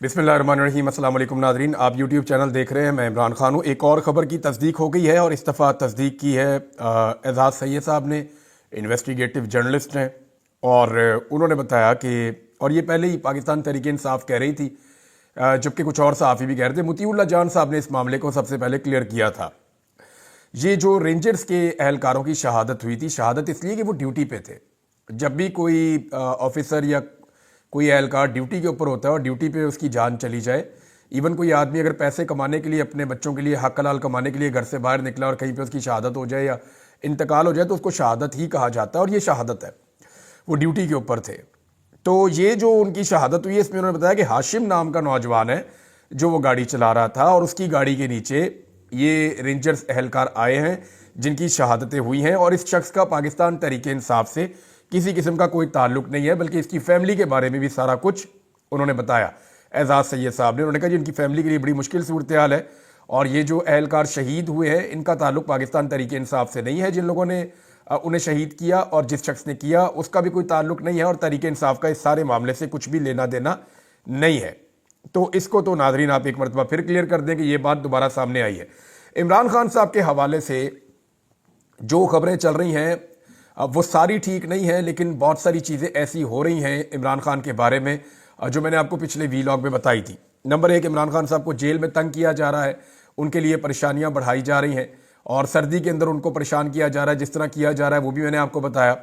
बिस्मिल्लाहिर्रहमानिर्रहीम। अस्सलाम वालेकुम नाज़रीन, आप यूट्यूब चैनल देख रहे हैं। मैं इमरान खान हूँ। एक और ख़बर की तस्दीक हो गई है और इस दफ़ा तस्दीक की है एजाज़ सैयद साहब ने। इन्वेस्टिगेटिव जर्नलिस्ट हैं और उन्होंने बताया कि, और ये पहले ही पाकिस्तान तहरीक इंसाफ कह रही थी, जबकि कुछ और सहाफ़ी भी कह रहे थे। मुतीउल्लाह जान साहब ने इस मामले को सबसे पहले क्लियर किया था। ये जो रेंजर्स के एहलकारों की शहादत हुई थी, शहादत इसलिए कि वो ड्यूटी पे थे। जब भी कोई ऑफिसर या कोई एहलकार ड्यूटी के ऊपर होता है और ड्यूटी पे उसकी जान चली जाए, इवन कोई आदमी अगर पैसे कमाने के लिए, अपने बच्चों के लिए हक हलाल कमाने के लिए घर से बाहर निकला और कहीं पे उसकी शहादत हो जाए या इंतकाल हो जाए, तो उसको शहादत ही कहा जाता है और ये शहादत है। वो ड्यूटी के ऊपर थे। तो ये जो उनकी शहादत हुई है, इसमें उन्होंने बताया कि हाशिम नाम का नौजवान है जो वो गाड़ी चला रहा था और उसकी गाड़ी के नीचे ये रेंजर्स एहलकार आए हैं जिनकी शहादतें हुई हैं। और इस शख्स का पाकिस्तान तहरीक इंसाफ से किसी किस्म का कोई ताल्लुक नहीं है, बल्कि इसकी फैमिली के बारे में भी सारा कुछ उन्होंने बताया एजाज सैयद साहब ने। उन्होंने कहा जी इनकी फैमिली के लिए बड़ी मुश्किल सूरत हाल है और ये जो एहलकार शहीद हुए हैं इनका ताल्लुक पाकिस्तान तहरीक इंसाफ से नहीं है। जिन लोगों ने उन्हें शहीद किया और जिस शख्स ने किया उसका भी कोई ताल्लुक नहीं है और तहरीक इंसाफ का इस सारे मामले से कुछ भी लेना देना नहीं है। तो इसको तो नाजरीन आप एक मरतबा फिर क्लियर कर दें कि ये बात दोबारा सामने आई है। इमरान खान साहब के हवाले से जो खबरें चल रही हैं वो सारी ठीक नहीं है, लेकिन बहुत सारी चीज़ें ऐसी हो रही हैं इमरान खान के बारे में जो मैंने आपको पिछले वीलॉग में बताई थी। नंबर एक, इमरान खान साहब को जेल में तंग किया जा रहा है, उनके लिए परेशानियां बढ़ाई जा रही हैं और सर्दी के अंदर उनको परेशान किया जा रहा है, जिस तरह किया जा रहा है वो भी मैंने आपको बताया।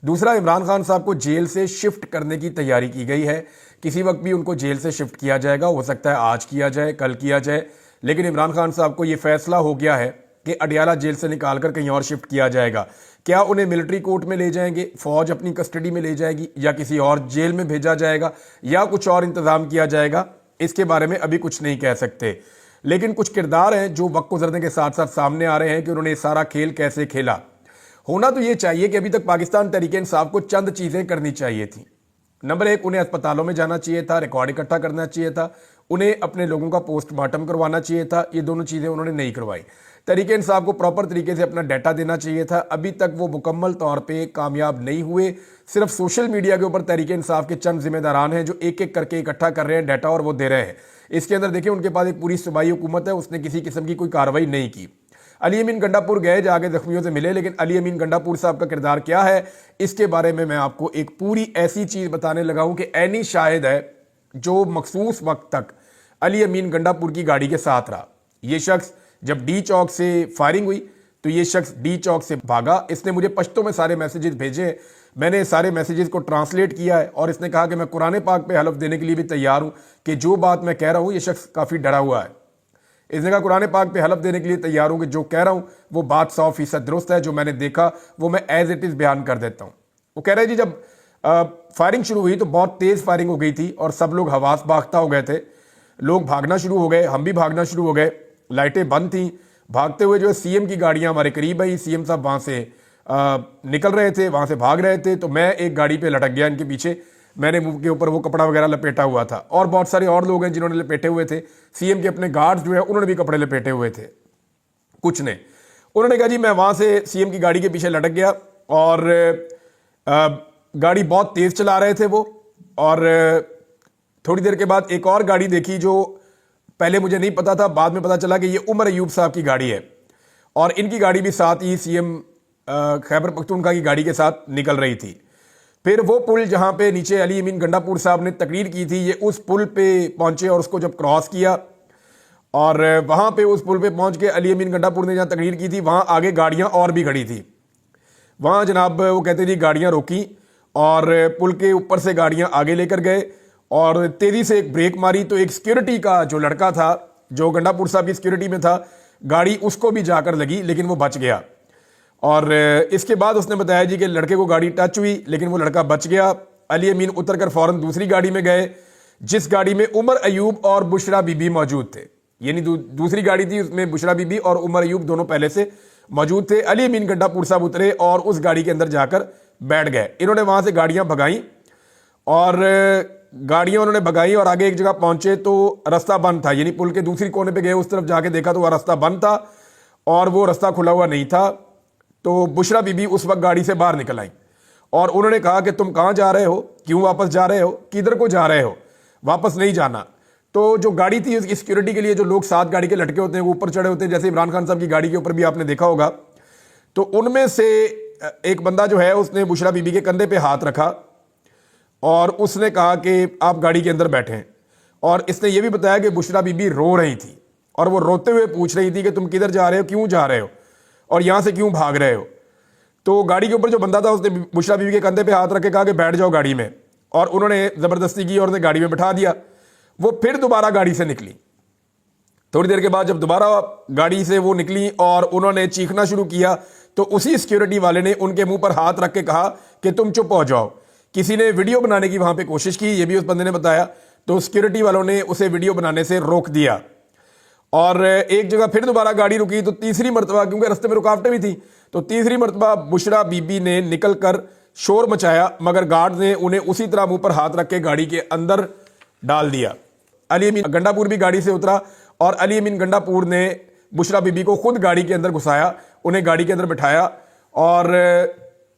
दूसरा, इमरान खान साहब को जेल से शिफ्ट करने की तैयारी की गई है। किसी वक्त भी उनको जेल से शिफ्ट किया जाएगा, हो सकता है आज किया जाए, कल किया जाए, लेकिन इमरान खान साहब को ये फैसला हो गया है कि अडियाला जेल से निकालकर कहीं और शिफ्ट किया जाएगा। क्या उन्हें मिलिट्री कोर्ट में ले जाएंगे, फौज अपनी कस्टडी में ले जाएगी, या किसी और जेल में भेजा जाएगा, या कुछ और इंतजाम किया जाएगा, इसके बारे में अभी कुछ नहीं कह सकते। लेकिन कुछ किरदार हैं जो वक्त गुजरने के साथ साथ सामने आ रहे हैं कि उन्होंने सारा खेल कैसे खेला। होना तो ये चाहिए कि अभी तक पाकिस्तान तहरीक इंसाफ को चंद चीजें करनी चाहिए थी। नंबर एक, उन्हें अस्पतालों में जाना चाहिए था, रिकॉर्ड इकट्ठा करना चाहिए था, उन्हें अपने लोगों का पोस्टमार्टम करवाना चाहिए था। ये दोनों चीजें उन्होंने नहीं करवाई। तहरीक इंसाफ को प्रॉपर तरीके से अपना डाटा देना चाहिए था। अभी तक वो मुकम्मल तौर पे कामयाब नहीं हुए। सिर्फ सोशल मीडिया के ऊपर तहरीक इंसाफ के चंद जिम्मेदारान हैं जो एक एक करके इकट्ठा कर रहे हैं डाटा और वो दे रहे हैं। इसके अंदर देखिए उनके पास एक पूरी सूबाई हुकूमत है, उसने किसी किस्म की कोई कार्रवाई नहीं की। अली अमीन गंडापुर गए, जाके जख्मियों से मिले, लेकिन अली अमीन गंडापुर साहब का किरदार क्या है इसके बारे में मैं आपको एक पूरी ऐसी चीज बताने लगा हूं कि ऐनी शाहिद है जो मखसूस वक्त तक अली अमीन गंडापुर की गाड़ी के साथ रहा। ये शख्स जब डी चौक से फायरिंग हुई तो ये शख्स डी चौक से भागा। इसने मुझे पश्तो में सारे मैसेजेस भेजे, मैंने सारे मैसेजेस को ट्रांसलेट किया है और इसने कहा कि मैं कुरान पाक पे हलफ देने के लिए भी तैयार हूं कि जो बात मैं कह रहा हूं, ये शख्स काफी डरा हुआ है। इसने कहा कुरान पाक पे हलफ देने के लिए तैयार हूं कि जो कह रहा हूं वो बात 100% दुरुस्त है, जो मैंने देखा वो मैं एज इट इज बयान कर देता हूं। वो कह रहे जी जब फायरिंग शुरू हुई तो बहुत तेज फायरिंग हो गई थी और सब लोग हवास बाख्ता हो गए थे, लोग भागना शुरू हो गए, हम भी भागना शुरू हो गए, लाइटें बंद थी। भागते हुए जो है सीएम की गाड़ियां हमारे करीब आई, सीएम साहब वहां से निकल रहे थे, वहां से भाग रहे थे, तो मैं एक गाड़ी पे लटक गया इनके पीछे। मैंने मुंह के ऊपर वो कपड़ा वगैरह लपेटा हुआ था और बहुत सारे और लोग हैं जिन्होंने लपेटे हुए थे। सीएम के अपने गार्ड्स जो है उन्होंने भी कपड़े लपेटे हुए थे कुछ ने। उन्होंने कहा जी मैं वहां से सीएम की गाड़ी के पीछे लटक गया और गाड़ी बहुत तेज चला रहे थे वो, और थोड़ी देर के बाद एक और गाड़ी देखी जो पहले मुझे नहीं पता था, बाद में पता चला कि ये उमर अयूब साहब की गाड़ी है और इनकी गाड़ी भी साथ ही सीएम खैबर पख्तूनख्वा की गाड़ी के साथ निकल रही थी। फिर वो पुल जहां पे नीचे अली अमीन गंडापुर साहब ने तकरीर की थी, ये उस पुल पे पहुंचे और उसको जब क्रॉस किया और वहां पे उस पुल पे पहुंच के अली अमीन गंडापुर ने जहां तकरीर की थी वहां आगे गाड़ियां और भी खड़ी थी। वहां जनाब वो कहते थे गाड़ियां रोकी और पुल के ऊपर से गाड़ियां आगे लेकर गए और तेजी से एक ब्रेक मारी तो एक सिक्योरिटी का जो लड़का था जो गंडापुर साहब की सिक्योरिटी में था, गाड़ी उसको भी जाकर लगी लेकिन वो बच गया। और इसके बाद उसने बताया जी कि लड़के को गाड़ी टच हुई लेकिन वो लड़का बच गया। अली अमीन उतरकर फौरन दूसरी गाड़ी में गए जिस गाड़ी में उमर अयूब और बुशरा बीबी मौजूद थे, यानी दूसरी गाड़ी थी उसमें बुशरा बीबी और उमर अयूब दोनों पहले से मौजूद थे। अली अमीन गंडापुर साहब उतरे और उस गाड़ी के अंदर जाकर बैठ गए। इन्होंने वहां से गाड़ियां भगाई और गाड़ियां उन्होंने भगाई और आगे एक जगह पहुंचे तो रास्ता बंद था, यानी पुल के दूसरी कोने पे गए, उस तरफ जाके देखा तो वह रास्ता बंद था और वो रास्ता खुला हुआ नहीं था। तो बुशरा बीबी उस वक्त गाड़ी से बाहर निकल आई और उन्होंने कहा कि तुम कहां जा रहे हो, क्यों वापस जा रहे हो, किधर को जा रहे हो, वापस नहीं जाना। تو جو گاڑی تھی اس کی سیکیورٹی کے لیے جو لوگ ساتھ گاڑی کے لٹکے ہوتے ہیں وہ اوپر چڑھے ہوتے ہیں, جیسے عمران خان صاحب کی گاڑی کے اوپر بھی آپ نے دیکھا ہوگا. تو ان میں سے ایک بندہ جو ہے اس نے بشرا بی بی کے کندھے پہ ہاتھ رکھا اور اس نے کہا کہ آپ گاڑی کے اندر بیٹھیں, اور اس نے یہ بھی بتایا کہ بشرا بی بی رو رہی تھی اور وہ روتے ہوئے پوچھ رہی تھی کہ تم کدھر جا رہے ہو, کیوں جا رہے ہو, اور یہاں سے کیوں بھاگ رہے ہو. تو گاڑی کے اوپر جو بندہ تھا اس نے بشرا بی بی کے کندھے پہ ہاتھ رکھ کے کہا کہ بیٹھ جاؤ گاڑی میں, اور انہوں نے زبردستی کی اور انہیں گاڑی میں بٹھا دیا. وہ پھر دوبارہ گاڑی سے نکلی. تھوڑی دیر کے بعد جب دوبارہ گاڑی سے وہ نکلی اور انہوں نے چیخنا شروع کیا تو اسی سیکیورٹی والے نے ان کے منہ پر ہاتھ رکھ کے کہا کہ تم چپ ہو جاؤ. کسی نے ویڈیو بنانے کی وہاں پہ کوشش کی, یہ بھی اس بندے نے بتایا, تو سیکیورٹی والوں نے اسے ویڈیو بنانے سے روک دیا. اور ایک جگہ پھر دوبارہ گاڑی رکی تو تیسری مرتبہ, کیونکہ رستے میں رکاوٹیں بھی تھیں, تو تیسری مرتبہ بشرا بی بی نے نکل کر شور مچایا, مگر گارڈ نے انہیں اسی طرح منہ پر ہاتھ رکھ کے گاڑی کے اندر ڈال دیا. علی امین گنڈا پور بھی گاڑی سے اترا اور علی امین گنڈا پور نے بشرا بی بی کو خود گاڑی کے اندر گھسایا, انہیں گاڑی کے اندر بٹھایا, اور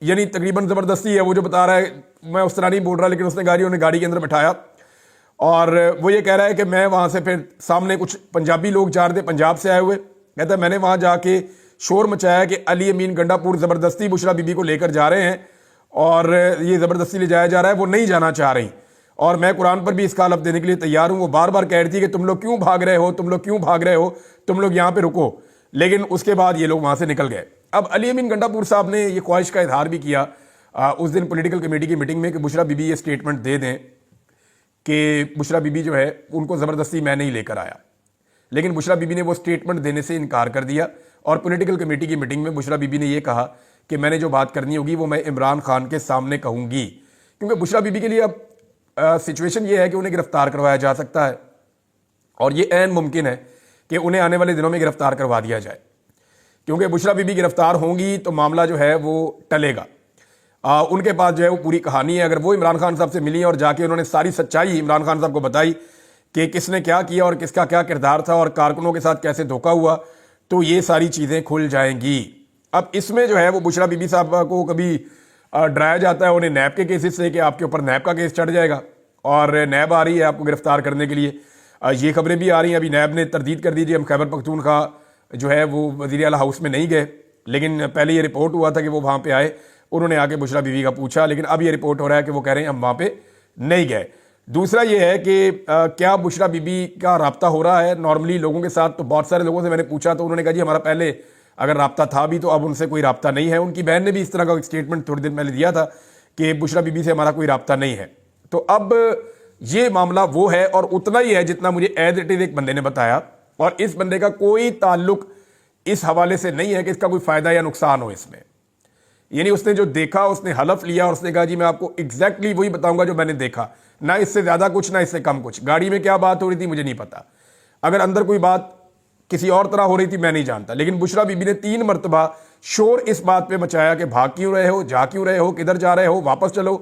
یعنی تقریباً زبردستی ہے, وہ جو بتا رہا ہے میں اس طرح نہیں بول رہا, لیکن اس نے انہیں گاڑی کے اندر بٹھایا. اور وہ یہ کہہ رہا ہے کہ میں وہاں سے پھر سامنے کچھ پنجابی لوگ جا رہے تھے, پنجاب سے آئے ہوئے, کہتا ہے میں نے وہاں جا کے شور مچایا کہ علی امین گنڈا پور زبردستی بشرا بی بی کو لے کر جا رہے ہیں اور یہ زبردستی لے جایا جا رہا ہے, وہ نہیں جانا چاہ رہی, اور میں قرآن پر بھی اس کا حلف دینے کے لیے تیار ہوں. وہ بار بار کہہ رہی تھی کہ تم لوگ کیوں بھاگ رہے ہو, تم لوگ کیوں بھاگ رہے ہو, تم لوگ یہاں پہ رکو, لیکن اس کے بعد یہ لوگ وہاں سے نکل گئے. اب علی امین گنڈا پور صاحب نے یہ خواہش کا اظہار بھی کیا اس دن پولیٹیکل کمیٹی کی میٹنگ میں کہ بشرا بی بی یہ سٹیٹمنٹ دے دیں کہ بشرا بی بی جو ہے ان کو زبردستی میں نہیں لے کر آیا, لیکن بشرا بی بی نے وہ سٹیٹمنٹ دینے سے انکار کر دیا. اور پولیٹیکل کمیٹی کی میٹنگ میں بشرا بی بی نے یہ کہا کہ میں نے جو بات کرنی ہوگی وہ میں عمران خان کے سامنے کہوں گی, کیونکہ بشرا بی بی کے لیے اب سچویشن یہ ہے کہ انہیں گرفتار کروایا جا سکتا ہے, اور یہ عین ممکن ہے کہ انہیں آنے والے دنوں میں گرفتار کروا دیا جائے, کیونکہ بشرا بی بی گرفتار ہوں گی تو معاملہ جو ہے وہ ٹلے گا. ان کے پاس جو ہے وہ پوری کہانی ہے. اگر وہ عمران خان صاحب سے ملی اور جا کے انہوں نے ساری سچائی عمران خان صاحب کو بتائی کہ کس نے کیا کیا اور کس کا کیا کردار تھا اور کارکنوں کے ساتھ کیسے دھوکہ ہوا, تو یہ ساری چیزیں کھل جائیں گی. اب اس میں جو ہے وہ بشرا بی بی صاحب کو کبھی ڈرایا جاتا ہے انہیں نیب کے کیسز سے کہ آپ کے اوپر نیب کا کیس چڑھ جائے گا, اور نیب آ رہی ہے آپ کو گرفتار کرنے کے لیے. یہ خبریں بھی آ رہی ہیں, ابھی نیب نے تردید کر دی. ہم خیبر پختونخوا جو ہے وہ وزیر اعلیٰ ہاؤس میں نہیں گئے, لیکن پہلے یہ رپورٹ ہوا تھا کہ وہ وہاں پہ آئے, انہوں نے آ کے بشرا بی بی کا پوچھا, لیکن اب یہ رپورٹ ہو رہا ہے کہ وہ کہہ رہے ہیں ہم وہاں پہ نہیں گئے. دوسرا یہ ہے کہ کیا بشرا بی بی کا رابطہ ہو رہا ہے نارملی لوگوں کے ساتھ, تو بہت سارے لوگوں سے میں نے پوچھا تو انہوں نے کہا جی ہمارا پہلے اگر رابطہ تھا بھی تو اب ان سے کوئی رابطہ نہیں ہے. ان کی بہن نے بھی اس طرح کا ایک اسٹیٹمنٹ تھوڑی دیر پہلے دیا تھا کہ بشرا بی بی سے ہمارا کوئی رابطہ نہیں ہے. تو اب یہ معاملہ وہ ہے اور اتنا ہی ہے جتنا مجھے ایز اٹ از ایک بندے نے بتایا, اور اس بندے کا کوئی تعلق اس حوالے سے نہیں ہے کہ اس کا کوئی فائدہ یا نقصان ہو اس میں. یعنی اس نے جو دیکھا اس نے حلف لیا اور اس نے کہا جی میں آپ کو ایگزیکٹلی وہی بتاؤں گا جو میں نے دیکھا, نہ اس سے زیادہ کچھ نہ اس سے کم کچھ. گاڑی میں کیا بات ہو رہی تھی مجھے نہیں پتا, اگر اندر کوئی بات کسی اور طرح ہو رہی تھی میں نہیں جانتا, لیکن بشرا بی بی نے 3 مرتبہ شور اس بات پہ مچایا کہ بھاگ کیوں رہے ہو, جا کیوں رہے ہو, کدھر جا رہے ہو, واپس چلو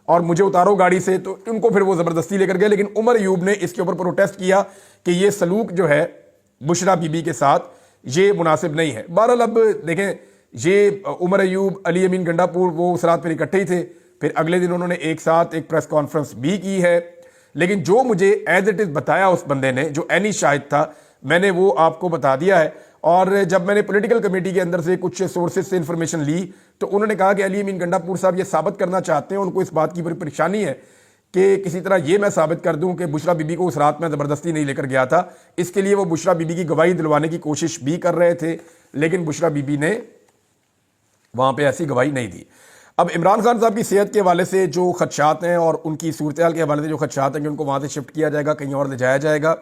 اور مجھے اتارو گاڑی سے. تو ان کو پھر وہ زبردستی لے کر گئے, لیکن عمر ایوب نے اس کے اوپر پروٹیسٹ کیا کہ یہ سلوک جو ہے بشرا بی بی کے ساتھ یہ مناسب نہیں ہے. بہرحال اب دیکھیں یہ عمر ایوب, علی امین گنڈا پور وہ اس رات پھر اکٹھے ہی تھے, پھر اگلے دن انہوں نے ایک ساتھ ایک پریس کانفرنس بھی کی ہے. لیکن جو مجھے ایز اٹ از بتایا اس بندے نے جو عینی شاہد تھا میں نے وہ آپ کو بتا دیا ہے. اور جب میں نے پولیٹیکل کمیٹی کے اندر سے کچھ سورسز سے انفارمیشن لی تو انہوں نے کہا کہ علی امین گنڈا پور صاحب یہ ثابت کرنا چاہتے ہیں, ان کو اس بات کی بڑی پریشانی ہے کہ کسی طرح یہ میں ثابت کر دوں کہ بشرا بی بی کو اس رات میں زبردستی نہیں لے کر گیا تھا. اس کے لیے وہ بشرا بی بی کی گواہی دلوانے کی کوشش بھی کر رہے تھے, لیکن بشرا بی بی نے وہاں پہ ایسی گواہی نہیں دی. اب عمران خان صاحب کی صحت کے حوالے سے جو خدشات ہیں اور ان کی صورتحال کے حوالے سے جو خدشات ہیں کہ ان کو وہاں سے شفٹ کیا جائے گا, کہیں اور لے جایا جائے گا,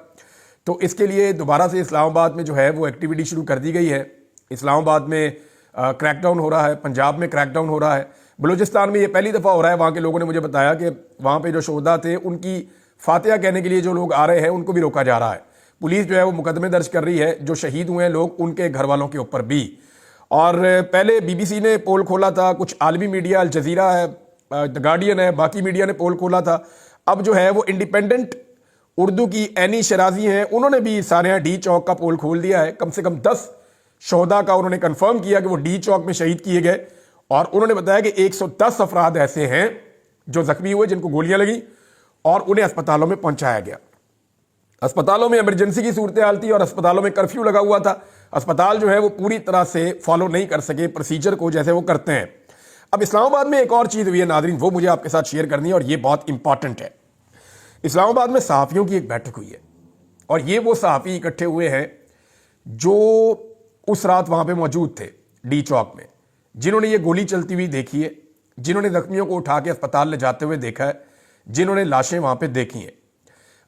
تو اس کے لیے دوبارہ سے اسلام آباد میں جو ہے وہ ایکٹیویٹی شروع کر دی گئی ہے. اسلام آباد میں کریک ڈاؤن ہو رہا ہے, پنجاب میں کریک ڈاؤن ہو رہا ہے, بلوچستان میں یہ پہلی دفعہ ہو رہا ہے. وہاں کے لوگوں نے مجھے بتایا کہ وہاں پہ جو شہداء تھے ان کی فاتحہ کہنے کے لیے جو لوگ آ رہے ہیں ان کو بھی روکا جا رہا ہے. پولیس جو ہے وہ مقدمے درج کر رہی ہے جو شہید ہوئے ہیں لوگ ان کے گھر والوں کے اوپر بھی. اور پہلے بی بی سی نے پول کھولا تھا, کچھ عالمی میڈیا الجزیرہ ہے, دی گارڈین ہے, باقی میڈیا نے پول کھولا تھا. اب جو ہے وہ انڈیپینڈنٹ اردو کی عینی شرازی ہیں, انہوں نے بھی سانحہ ڈی چوک کا پول کھول دیا ہے. کم سے کم 10 شہداء کا انہوں نے کنفرم کیا کہ وہ ڈی چوک میں شہید کیے گئے, اور انہوں نے بتایا کہ 110 افراد ایسے ہیں جو زخمی ہوئے جن کو گولیاں لگیں اور انہیں اسپتالوں میں پہنچایا گیا. अस्पतालों में इमरजेंसी की सूरत-ए-हाल थी और अस्पतालों में कर्फ्यू लगा हुआ था। अस्पताल जो है वो पूरी तरह से फॉलो नहीं कर सके प्रोसीजर को जैसे वो करते हैं। अब इस्लामाबाद में एक और चीज़ हुई है नाज़रीन, वो मुझे आपके साथ शेयर करनी है और ये बहुत इंपॉर्टेंट है। इस्लामाबाद में सहाफ़ियों की एक बैठक हुई है और ये वो सहाफ़ी इकट्ठे हुए हैं जो उस रात वहाँ पे मौजूद थे डी चौक में, जिन्होंने ये गोली चलती हुई देखी है, जिन्होंने जख्मियों को उठा के अस्पताल ले जाते हुए देखा है, जिन्होंने लाशें वहाँ पे देखी हैं।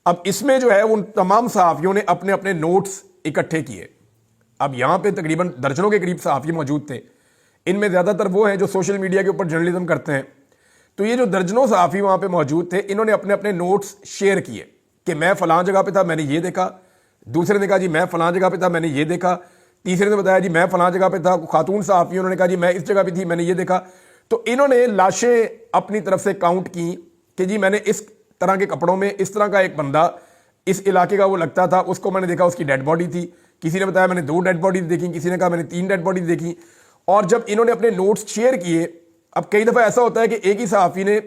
अब इसमें जो है उन तमाम सहाफ़ियों ने अपने अपने नोट्स इकट्ठे किए। अब यहाँ पे तकरीबन दर्जनों के करीब सहाफ़ी मौजूद थे। इनमें ज़्यादातर वो हैं जो सोशल मीडिया के ऊपर जर्नलिज्म करते हैं। तो ये जो दर्जनों सहाफ़ी वहाँ पे मौजूद थे, इन्होंने अपने अपने नोट्स शेयर किए कि मैं फ़लाँ जगह पे था, मैंने ये देखा। दूसरे ने कहा जी मैं फ़लाँ जगह पे था, मैंने ये देखा। तीसरे ने बताया जी मैं फ़लाँ जगह पे था। खातून सहाफ़ी उन्होंने कहा जी मैं इस जगह पे थी, मैंने ये देखा। तो इन्होंने लाशें अपनी तरफ से काउंट की कि जी मैंने इस तरह के कपड़ों में इस तरह का एक बंदा इस इलाके का वो लगता था, उसको मैंने देखा, उसकी डेड बॉडी थी। किसी ने बताया मैंने 2 डेड बॉडीज देखी, किसी ने कहा मैंने 3 डेड बॉडीज देखी। और जब इन्होंने अपने नोट्स शेयर किए, अब कई दफ़ा ऐसा होता है कि एक ही सहाफ़ी ने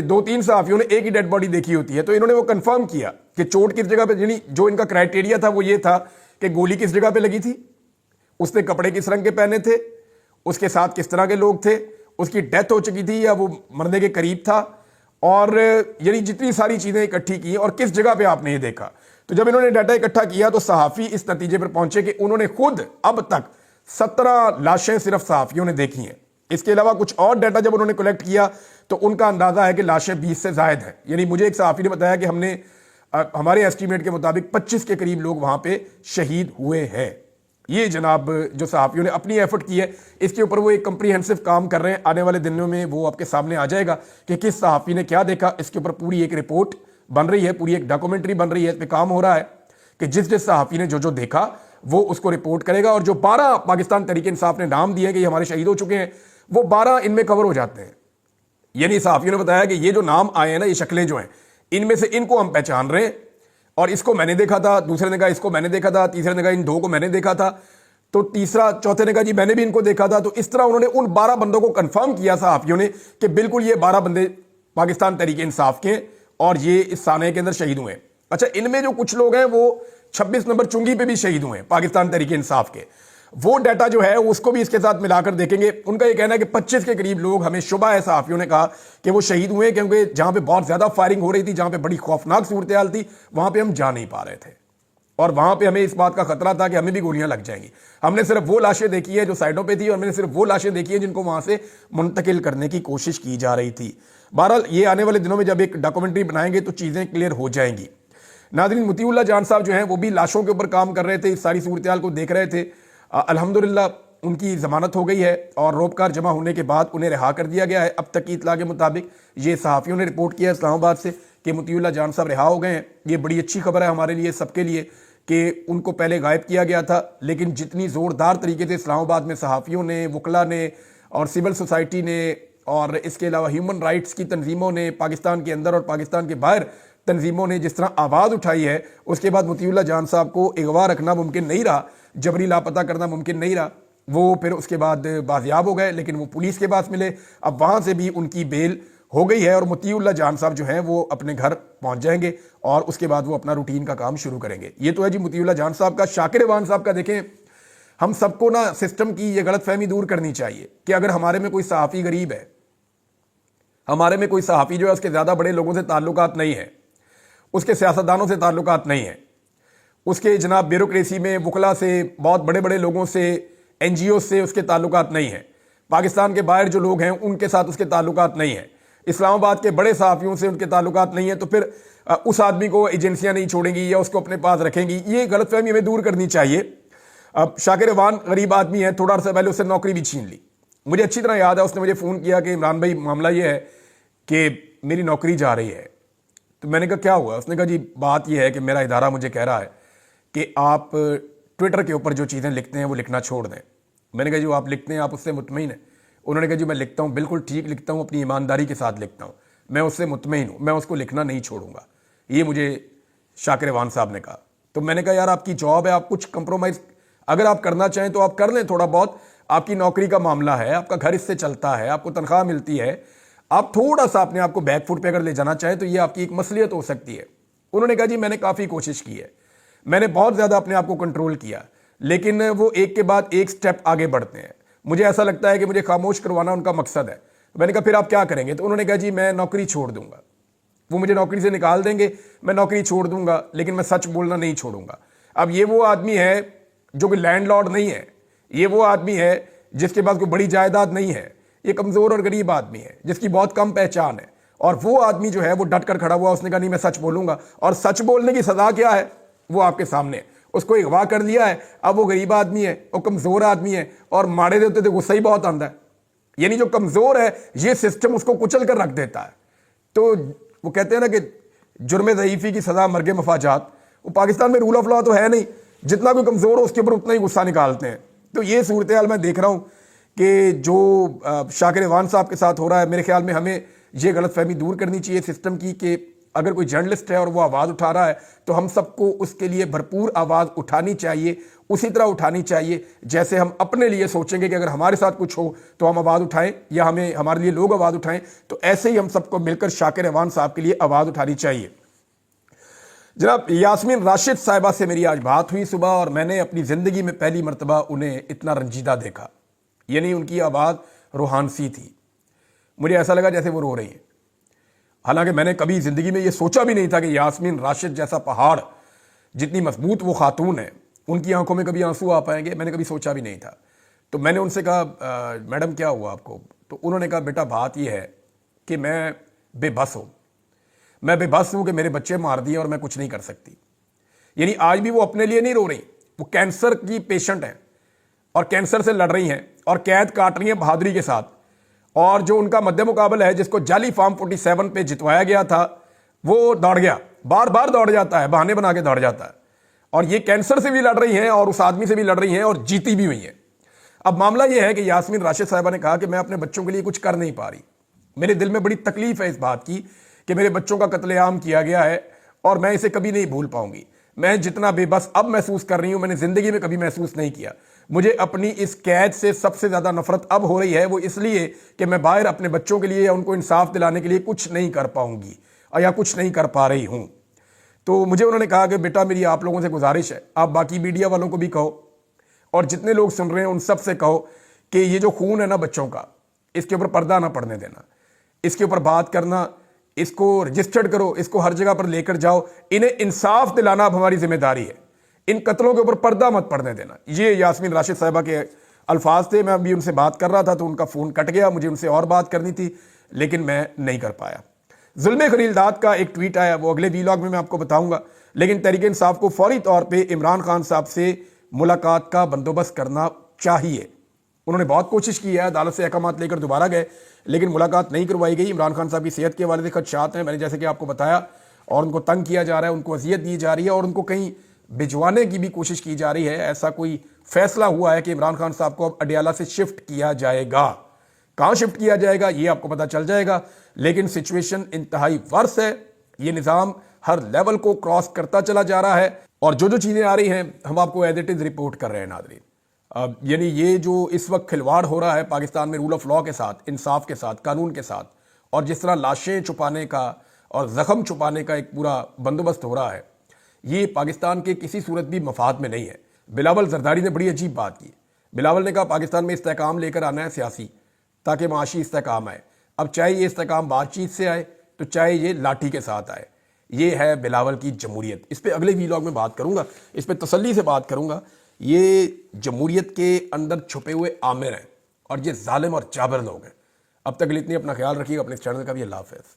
2-3 सहाफ़ियों ने एक ही डेड बॉडी देखी होती है, तो इन्होंने वो कंफर्म किया कि चोट किस जगह पे, यानी जो इनका क्राइटेरिया था वो ये था कि गोली किस जगह पे लगी थी, उसने कपड़े किस रंग के पहने थे, उसके साथ किस तरह के लोग थे, उसकी डेथ हो चुकी थी या वो मरने के करीब था, और यानी जितनी सारी चीज़ें इकट्ठी की और किस जगह पे आपने ये देखा। तो जब इन्होंने डाटा इकट्ठा किया तो सहाफ़ी इस नतीजे पर पहुंचे कि उन्होंने खुद अब तक 17 लाशें सिर्फ सहाफ़ियों ने देखी हैं। इसके अलावा कुछ और डाटा जब उन्होंने कलेक्ट किया तो उनका अंदाज़ा है कि लाशें 20 से ज़ायद हैं। यानी मुझे एक सहाफ़ी ने बताया कि हमने हमारे एस्टीमेट के मुताबिक 25 के करीब लोग वहाँ पे शहीद हुए हैं। ये जनाब जो सहाफ़ियों ने अपनी एफर्ट की है, इसके ऊपर वो एक कम्प्रीहेंसिव काम कर रहे हैं। आने वाले दिनों में वो आपके सामने आ जाएगा कि किस सहाफ़ी ने क्या देखा। इसके ऊपर पूरी एक रिपोर्ट बन रही है, पूरी एक डॉक्यूमेंट्री बन रही है, इस पर काम हो रहा है कि जिस जिस सहाफ़ी ने जो जो देखा वो उसको रिपोर्ट करेगा। और जो 12 पाकिस्तान तहरीक इंसाफ ने नाम दिए कि ये हमारे शहीद हो चुके हैं, वो 12 इनमें कवर हो जाते हैं। यानी सहाफ़ियों ने बताया कि ये जो नाम आए हैं ना, ये शक्लें जो हैं, इनमें से इनको हम पहचान रहे हैं और इसको मैंने देखा था, दूसरे ने कहा इसको मैंने देखा था, तीसरे ने कहा इन 2 को मैंने देखा था, तो तीसरा चौथे ने कहा जी मैंने भी इनको देखा था। तो इस तरह उन्होंने उन 12 बंदों को कंफर्म किया सहाफ़ियों ने कि बिल्कुल ये 12 बंदे पाकिस्तान तहरीक इंसाफ के और ये इस साने के अंदर शहीद हुए। अच्छा, इनमें जो कुछ लोग हैं वो 26 नंबर चुंगी पे भी शहीद हुए हैं पाकिस्तान तहरीक इंसाफ के। वो डाटा जो है उसको भी इसके साथ मिलाकर देखेंगे। उनका ये कहना है कि 25 के करीब लोग, हमें शुबा है सहाफ़ियों ने कहा कि वो शहीद हुए, क्योंकि जहां पे बहुत ज्यादा फायरिंग हो रही थी, जहां पे बड़ी खौफनाक सूरत हाल थी, वहां पे हम जा नहीं पा रहे थे और वहां पे हमें इस बात का खतरा था कि हमें भी गोलियां लग जाएंगी। हमने सिर्फ वो लाशें देखी है जो साइडों पे थी और मैंने सिर्फ वो लाशें देखी है जिनको वहां से मुंतकिल करने की कोशिश की जा रही थी। बहरहाल ये आने वाले दिनों में जब एक डॉक्यूमेंट्री बनाएंगे तो चीजें क्लियर हो जाएंगी। नाज़रीन, मोतीउल्लाह जान साहब जो हैं वो भी लाशों के ऊपर काम कर रहे थे, इस सारी सूरत हाल को देख रहे थे। अल्हम्दुलिल्लाह उनकी जमानत हो गई है और रोपकार जमा होने के बाद उन्हें रिहा कर दिया गया है। अब तक की इतला के मुताबिक ये सहाफ़ियों ने रिपोर्ट किया इस्लामाबाद से कि मोतीउल्लाह जान साहब रिहा हो गए हैं। ये बड़ी अच्छी खबर है हमारे लिए, सबके लिए, कि उनको पहले गायब किया गया था, लेकिन जितनी ज़ोरदार तरीके से इस्लामाबाद में सहाफ़ियों ने, वकला ने और सिविल सोसाइटी ने और इसके अलावा ह्यूमन राइट्स की तंजीमों ने, पाकिस्तान के अंदर और पाकिस्तान के बाहर तंजीमों ने जिस तरह आवाज़ उठाई है, उसके बाद मोतीउल्लाह जान साहब को अगवा रखना मुमकिन नहीं रहा, जबरी लापता करना मुमकिन नहीं रहा। वो फिर उसके बाद बाजियाब हो गए, लेकिन वो पुलिस के पास मिले। अब वहाँ से भी उनकी बेल हो गई है और मोतीउल्लाह जान साहब जो हैं वो अपने घर पहुँच जाएंगे और उसके बाद वो अपना रूटीन का काम शुरू करेंगे। ये तो है जी मोतीउल्लाह जान साहब का। शाकिर वान साहब का देखें, हम सबको ना सिस्टम की ये गलत फहमी दूर करनी चाहिए कि अगर हमारे में कोई सहाफ़ी गरीब है, हमारे में कोई सहाफ़ी जो है उसके ज़्यादा बड़े लोगों से ताल्लुकात नहीं है, उसके सियासतदानों से ताल्लुकात नहीं है, उसके जनाब ब्यूरोक्रेसी में वकला से, बहुत बड़े बड़े लोगों से, NGO से उसके ताल्लुकात नहीं है, पाकिस्तान के बाहर जो लोग हैं उनके साथ उसके ताल्लुकात नहीं है, इस्लामाबाद के बड़े सहाफ़ियों से उनके ताल्लुकात नहीं है, तो फिर उस आदमी को एजेंसियां नहीं छोड़ेंगी या उसको अपने पास रखेंगी। ये गलतफहमी हमें दूर करनी चाहिए। अब शाकिर वान गरीब आदमी है, थोड़ा सा पहले उससे नौकरी भी छीन ली। मुझे अच्छी तरह याद है, उसने मुझे फ़ोन किया कि इमरान भाई मामला ये है कि मेरी नौकरी जा रही है। तो मैंने कहा क्या हुआ? उसने कहा जी बात यह है कि मेरा इदारा मुझे कह रहा है कि आप ट्विटर के ऊपर जो चीज़ें लिखते हैं वो लिखना छोड़ दें। मैंने कहा जो आप लिखते हैं आप उससे मुतमईन हैं? उन्होंने कहा जी मैं लिखता हूँ, बिल्कुल ठीक लिखता हूँ, अपनी ईमानदारी के साथ लिखता हूँ, मैं उससे मुतमईन हूँ, मैं उसको लिखना नहीं छोड़ूंगा। ये मुझे शाकिर वान साहब ने कहा। तो मैंने कहा यार आपकी जॉब है, आप कुछ कंप्रोमाइज़ अगर आप करना चाहें तो आप कर लें थोड़ा बहुत, आपकी नौकरी का मामला है, आपका घर इससे चलता है, आपको तनख्वाह मिलती है, आप थोड़ा सा अपने आप को बैक फुट पे अगर ले जाना चाहें तो ये आपकी एक मसलियत हो सकती है। انہوں نے کہا جی میں نے کافی کوشش کی ہے, میں نے بہت زیادہ اپنے آپ کو کنٹرول کیا, لیکن وہ ایک کے بعد ایک سٹیپ آگے بڑھتے ہیں, مجھے ایسا لگتا ہے کہ مجھے خاموش کروانا ان کا مقصد ہے. میں نے کہا پھر آپ کیا کریں گے؟ تو انہوں نے کہا جی میں نوکری چھوڑ دوں گا, وہ مجھے نوکری سے نکال دیں گے, میں نوکری چھوڑ دوں گا, لیکن میں سچ بولنا نہیں چھوڑوں گا. اب یہ وہ آدمی ہے جو کہ لینڈ لارڈ نہیں ہے, یہ وہ آدمی ہے جس کے پاس کوئی بڑی جائیداد نہیں ہے, یہ کمزور اور غریب آدمی ہے جس کی بہت کم پہچان ہے, اور وہ آدمی جو ہے وہ ڈٹ کر کھڑا ہوا, اس نے کہا نہیں میں سچ بولوں گا, اور سچ بولنے کی سزا کیا ہے وہ آپ کے سامنے ہے. اس کو اغوا کر لیا ہے, اب وہ غریب آدمی ہے, وہ کمزور آدمی ہے, اور ماڑے دیتے تو غصہ ہی بہت آتا ہے, یعنی جو کمزور ہے یہ سسٹم اس کو کچل کر رکھ دیتا ہے. تو وہ کہتے ہیں نا کہ جرم ضعیفی کی سزا مرگ مفاجات, وہ پاکستان میں رول آف لا تو ہے نہیں, جتنا کوئی کمزور ہو اس کے اوپر اتنا ہی غصہ نکالتے ہیں. تو یہ صورتحال میں دیکھ رہا ہوں کہ جو شاکر ایوان صاحب کے ساتھ ہو رہا ہے, میرے خیال میں ہمیں یہ غلط فہمی دور کرنی چاہیے سسٹم کی کہ اگر کوئی جرنلسٹ ہے اور وہ آواز اٹھا رہا ہے تو ہم سب کو اس کے لیے بھرپور آواز اٹھانی چاہیے, اسی طرح اٹھانی چاہیے جیسے ہم اپنے لیے سوچیں گے کہ اگر ہمارے ساتھ کچھ ہو تو ہم آواز اٹھائیں, یا ہمارے لیے لوگ آواز اٹھائیں, تو ایسے ہی ہم سب کو مل کر شاکر ایوان صاحب کے لیے آواز اٹھانی چاہیے. جناب یاسمین راشد صاحبہ سے میری آج بات ہوئی صبح, اور میں نے اپنی زندگی میں پہلی مرتبہ انہیں اتنا رنجیدہ دیکھا, یعنی ان کی آواز روحانسی تھی. مجھے ایسا لگا جیسے وہ رو رہی ہیں, حالانکہ میں نے کبھی زندگی میں یہ سوچا بھی نہیں تھا کہ یاسمین راشد جیسا پہاڑ, جتنی مضبوط وہ خاتون ہے, ان کی آنکھوں میں کبھی آنسو آ پائیں گے, میں نے کبھی سوچا بھی نہیں تھا. تو میں نے ان سے کہا میڈم کیا ہوا آپ کو؟ تو انہوں نے کہا بیٹا بات یہ ہے کہ میں بے بس ہوں, میں بے بس ہوں کہ میرے بچے مار دیے اور میں کچھ نہیں کر سکتی. یعنی آج بھی وہ اپنے لیے نہیں رو رہی, وہ کینسر کی پیشنٹ ہیں اور کینسر سے لڑ رہی ہیں اور قید کاٹ رہی ہیں بہادری کے ساتھ, اور جو ان کا مد مقابل ہے جس کو جعلی فارم 47 پہ جتوایا گیا تھا وہ دوڑ گیا, بار بار دوڑ جاتا ہے, بہانے بنا کے دوڑ جاتا ہے, اور یہ کینسر سے بھی لڑ رہی ہیں اور اس آدمی سے بھی لڑ رہی ہیں اور جیتی بھی ہوئی ہیں. اب معاملہ یہ ہے کہ یاسمین راشد صاحبہ نے کہا کہ میں اپنے بچوں کے لیے کچھ کر نہیں پا رہی, میرے دل میں بڑی تکلیف ہے اس بات کی کہ میرے بچوں کا قتل عام کیا گیا ہے اور میں اسے کبھی نہیں بھول پاؤں گی. میں جتنا بے بس اب محسوس کر رہی ہوں میں نے زندگی میں کبھی محسوس نہیں کیا. مجھے اپنی اس قید سے سب سے زیادہ نفرت اب ہو رہی ہے, وہ اس لیے کہ میں باہر اپنے بچوں کے لیے یا ان کو انصاف دلانے کے لیے کچھ نہیں کر پاؤں گی یا کچھ نہیں کر پا رہی ہوں. تو مجھے انہوں نے کہا کہ بیٹا میری آپ لوگوں سے گزارش ہے, آپ باقی میڈیا والوں کو بھی کہو اور جتنے لوگ سن رہے ہیں ان سب سے کہو کہ یہ جو خون ہے نا بچوں کا, اس کے اوپر پردہ نہ پڑنے دینا, اس کے اوپر بات کرنا, اس کو رجسٹرڈ کرو, اس کو ہر جگہ پر لے کر جاؤ, انہیں انصاف دلانا اب ہماری ذمہ داری ہے, ان قتلوں کے اوپر پردہ مت پڑنے دینا. یہ یاسمین راشد صاحبہ کے الفاظ تھے. میں ابھی ان سے بات کر رہا تھا تو ان کا فون کٹ گیا, مجھے ان سے اور بات کرنی تھی لیکن میں نہیں کر پایا. ظلم خلیل داد کا ایک ٹویٹ آیا, وہ اگلے ویلاگ میں آپ کو بتاؤں گا, لیکن تحریک انصاف کو فوری طور پہ عمران خان صاحب سے ملاقات کا بندوبست کرنا چاہیے. انہوں نے بہت کوشش کی ہے, عدالت سے احکامات لے کر دوبارہ گئے لیکن ملاقات نہیں کروائی گئی. عمران خان صاحب کی صحت کے حوالے سے خدشات ہیں, میں نے جیسے کہ آپ کو بتایا, اور ان کو تنگ کیا جا رہا ہے, ان کو اذیت دی جا رہی ہے اور ان کو کہیں بھجوانے کی بھی کوشش کی جا رہی ہے. ایسا کوئی فیصلہ ہوا ہے کہ عمران خان صاحب کو اب اڈیالہ سے شفٹ کیا جائے گا. کہاں شفٹ کیا جائے گا یہ آپ کو پتہ چل جائے گا, لیکن سچویشن انتہائی ورس ہے. یہ نظام ہر لیول کو کراس کرتا چلا جا رہا ہے, اور جو چیزیں آ رہی ہیں ہم آپ کو ایز اٹ از رپورٹ کر رہے ہیں ناظرین. یعنی یہ جو اس وقت کھلواڑ ہو رہا ہے پاکستان میں رول آف لا کے ساتھ, انصاف کے ساتھ, قانون کے ساتھ, اور جس طرح لاشیں چھپانے کا اور زخم چھپانے کا ایک پورا بندوبست ہو رہا ہے, یہ پاکستان کے کسی صورت بھی مفاد میں نہیں ہے. بلاول زرداری نے بڑی عجیب بات کی. بلاول نے کہا پاکستان میں استحکام لے کر آنا ہے سیاسی, تاکہ معاشی استحکام آئے. اب چاہے یہ استحکام بات چیت سے آئے تو چاہے یہ لاٹھی کے ساتھ آئے. یہ ہے بلاول کی جمہوریت. اس پہ اگلے ویلاگ میں بات کروں گا, اس پہ تسلی سے بات کروں گا. یہ جمہوریت کے اندر چھپے ہوئے آمر ہیں اور یہ ظالم اور جابر لوگ ہیں. اب تک کے لیے اتنی اپنا خیال رکھیے گا, اپنے چینل کا بھی. اللہ حافظ.